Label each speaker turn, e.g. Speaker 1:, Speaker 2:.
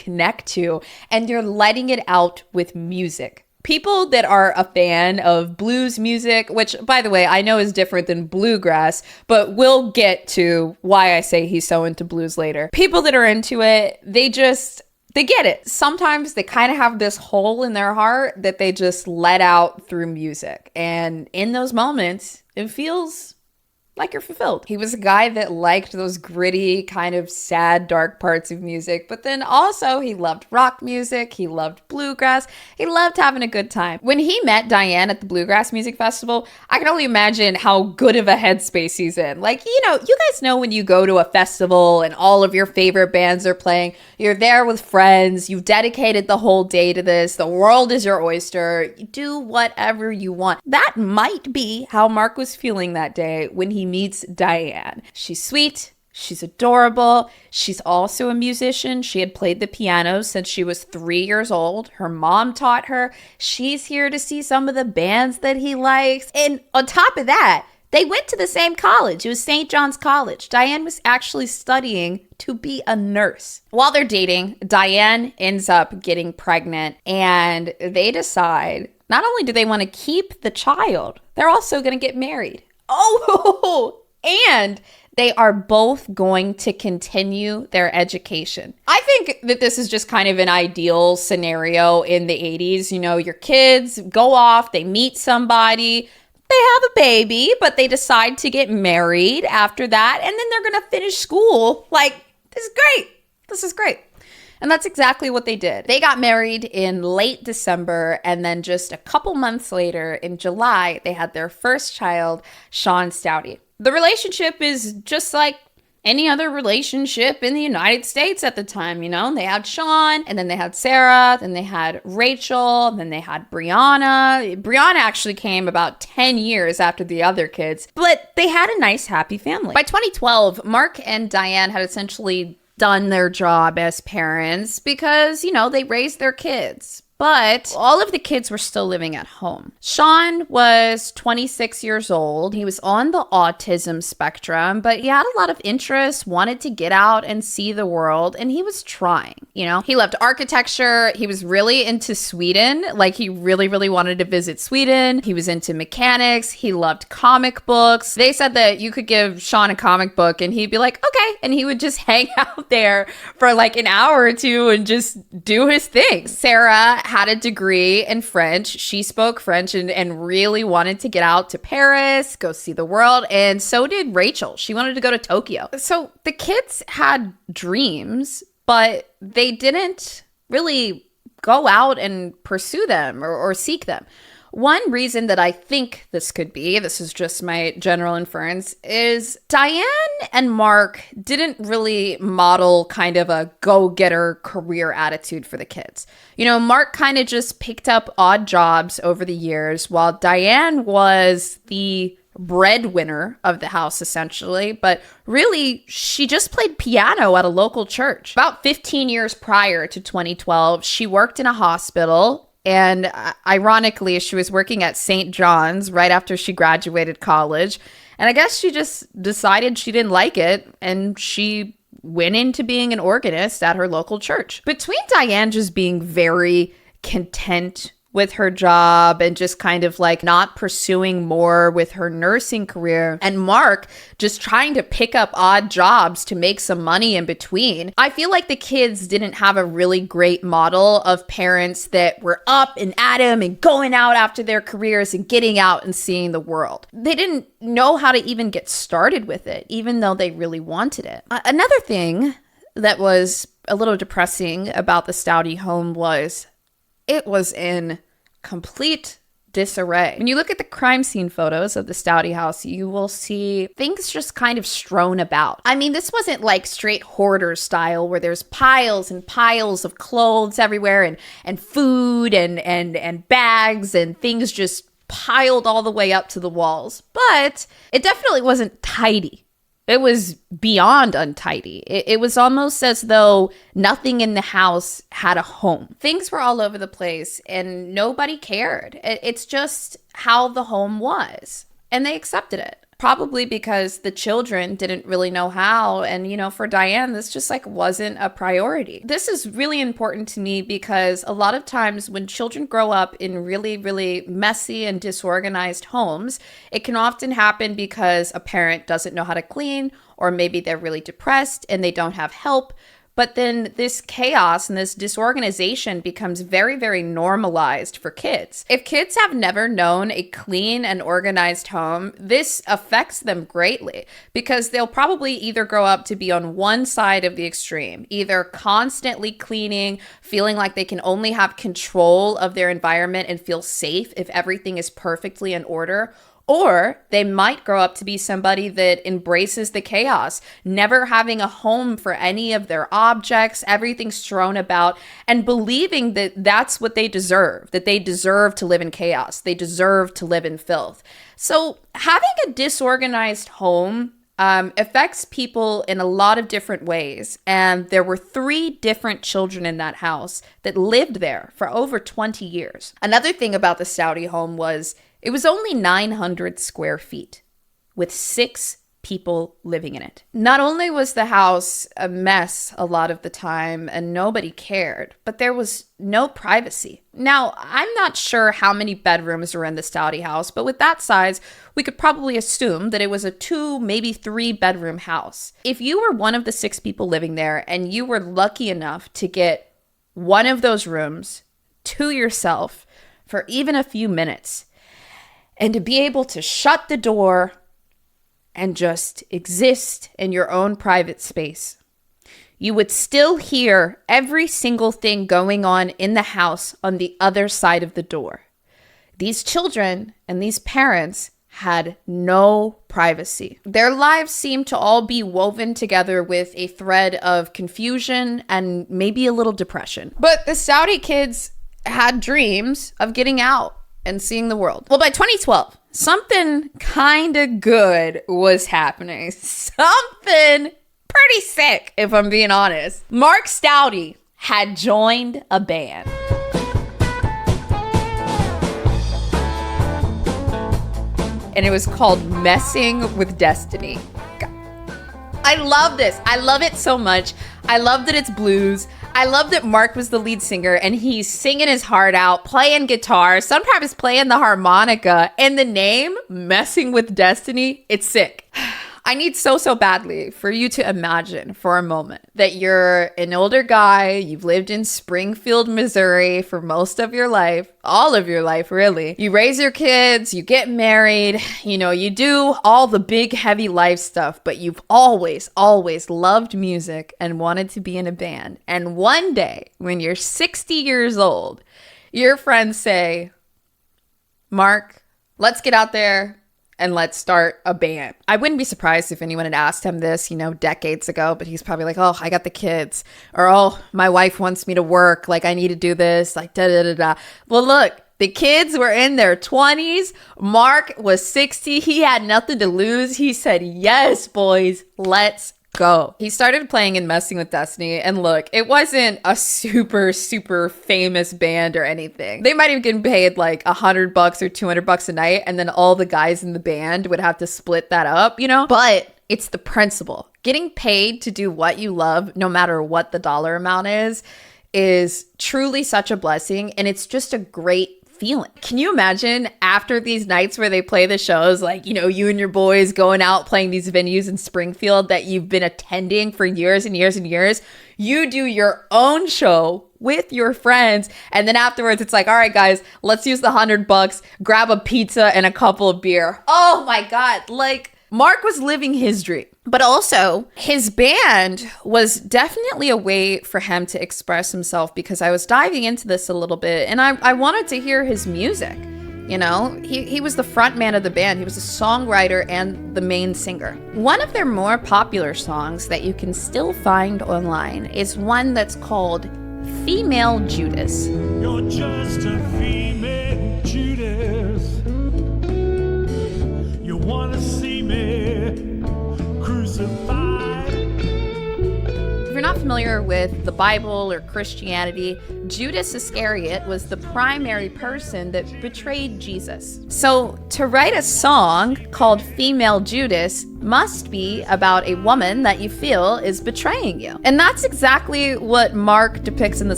Speaker 1: connect to, and you're letting it out with music. People that are a fan of blues music, which, by the way, I know is different than bluegrass, but we'll get to why I say he's so into blues later. People that are into it, they get it. Sometimes they kind of have this hole in their heart that they just let out through music. And in those moments, it feels like you're fulfilled. He was a guy that liked those gritty, kind of sad, dark parts of music, but then also he loved rock music, he loved bluegrass, he loved having a good time. When he met Diane at the Bluegrass Music Festival, I can only imagine how good of a headspace he's in. Like, you guys know when you go to a festival and all of your favorite bands are playing, you're there with friends, you've dedicated the whole day to this, the world is your oyster, you do whatever you want. That might be how Mark was feeling that day when he meets Diane. She's sweet. She's adorable. She's also a musician. She had played the piano since she was 3 years old. Her mom taught her. She's here to see some of the bands that he likes. And on top of that, they went to the same college. It was St. John's College. Diane was actually studying to be a nurse. While they're dating, Diane ends up getting pregnant, and they decide not only do they want to keep the child, they're also going to get married. Oh, and they are both going to continue their education. I think that this is just kind of an ideal scenario in the 80s. Your kids go off, they meet somebody, they have a baby, but they decide to get married after that, and then they're going to finish school. Like, this is great. This is great. And that's exactly what they did. They got married in late December, and then just a couple months later, in July, they had their first child, Sean Staudte. The relationship is just like any other relationship in the United States at the time, They had Sean, and then they had Sarah, then they had Rachel, then they had Brianna. Brianna actually came about 10 years after the other kids, but they had a nice, happy family. By 2012, Mark and Diane had essentially done their job as parents because, they raised their kids. But all of the kids were still living at home. Sean was 26 years old. He was on the autism spectrum, but he had a lot of interest, wanted to get out and see the world, and he was trying, He loved architecture. He was really into Sweden. Like, he really, really wanted to visit Sweden. He was into mechanics. He loved comic books. They said that you could give Sean a comic book and he'd be like, okay. And he would just hang out there for like an hour or two and just do his thing. Sarah had a degree in French. She spoke French and really wanted to get out to Paris, go see the world. And so did Rachel. She wanted to go to Tokyo. So the kids had dreams, but they didn't really go out and pursue them or seek them. One reason that I think this could be, this is just my general inference, is Diane and Mark didn't really model kind of a go-getter career attitude for the kids. Mark kind of just picked up odd jobs over the years, while Diane was the breadwinner of the house, essentially. But really, she just played piano at a local church. About 15 years prior to 2012, she worked in a hospital. And ironically, she was working at St. John's right after she graduated college. And I guess she just decided she didn't like it, and she went into being an organist at her local church. Between Diane just being very content with her job and just kind of like not pursuing more with her nursing career, and Mark just trying to pick up odd jobs to make some money in between, I feel like the kids didn't have a really great model of parents that were up and at 'em and going out after their careers and getting out and seeing the world. They didn't know how to even get started with it, even though they really wanted it. Another thing that was a little depressing about the Staudte home was it was in complete disarray. When you look at the crime scene photos of the Staudte house, you will see things just kind of strewn about. I mean, this wasn't like straight hoarder style where there's piles and piles of clothes everywhere and food and bags and things just piled all the way up to the walls. But it definitely wasn't tidy. It was beyond untidy. It was almost as though nothing in the house had a home. Things were all over the place and nobody cared. It's just how the home was. And they accepted it. Probably because the children didn't really know how. And, for Diane, this just like wasn't a priority. This is really important to me because a lot of times when children grow up in really, really messy and disorganized homes, it can often happen because a parent doesn't know how to clean, or maybe they're really depressed and they don't have help. But then this chaos and this disorganization becomes very, very normalized for kids. If kids have never known a clean and organized home, this affects them greatly because they'll probably either grow up to be on one side of the extreme, either constantly cleaning, feeling like they can only have control of their environment and feel safe if everything is perfectly in order. Or they might grow up to be somebody that embraces the chaos, never having a home for any of their objects, everything's thrown about, and believing that that's what they deserve, that they deserve to live in chaos, they deserve to live in filth. So having a disorganized home affects people in a lot of different ways. And there were 3 different children in that house that lived there for over 20 years. Another thing about the Staudte home was it was only 900 square feet with 6 people living in it. Not only was the house a mess a lot of the time and nobody cared, but there was no privacy. Now, I'm not sure how many bedrooms were in the Staudte house, but with that size, we could probably assume that it was a 2, maybe 3 bedroom house. If you were one of the 6 people living there and you were lucky enough to get one of those rooms to yourself for even a few minutes, and to be able to shut the door and just exist in your own private space, you would still hear every single thing going on in the house on the other side of the door. These children and these parents had no privacy. Their lives seemed to all be woven together with a thread of confusion and maybe a little depression. But the Staudte kids had dreams of getting out and seeing the world. Well, by 2012, something kind of good was happening. Something pretty sick, if I'm being honest. Mark Staudte had joined a band. And it was called Messing with Destiny. I love this. I love it so much. I love that it's blues. I love that Mark was the lead singer and he's singing his heart out, playing guitar, sometimes playing the harmonica. And the name, Messing with Destiny, it's sick. I need so badly for you to imagine for a moment that you're an older guy, you've lived in Springfield, Missouri for most of your life, all of your life, really. You raise your kids, you get married, you do all the big, heavy life stuff, but you've always loved music and wanted to be in a band. And one day, when you're 60 years old, your friends say, Mark, let's get out there and let's start a band. I wouldn't be surprised if anyone had asked him this, decades ago, but he's probably like, oh, I got the kids. Or, oh, my wife wants me to work. Like, I need to do this. Like, da-da-da-da. Well, look, the kids were in their 20s. Mark was 60. He had nothing to lose. He said, yes, boys, let's go. He started playing in Messing with Destiny, and look, it wasn't a super famous band or anything. They might have gotten paid like $100 or $200 a night, and then all the guys in the band would have to split that up, But it's the principle. Getting paid to do what you love, no matter what the dollar amount is truly such a blessing, and it's just a great feeling. Can you imagine after these nights where they play the shows, like, you and your boys going out playing these venues in Springfield that you've been attending for years and years and years, you do your own show with your friends, and then afterwards it's like, all right, guys, let's use the $100, grab a pizza and a couple of beer. Oh my God, like, Mark was living his dream. But also, his band was definitely a way for him to express himself, because I was diving into this a little bit and I wanted to hear his music. He was the front man of the band. He was a songwriter and the main singer. One of their more popular songs that you can still find online is one that's called Female Judas. You're just a female Judas. You want to see me crucified. If you're not familiar familiar with the Bible or Christianity, Judas Iscariot was the primary person that betrayed Jesus. So to write a song called Female Judas must be about a woman that you feel is betraying you. And that's exactly what Mark depicts in the song.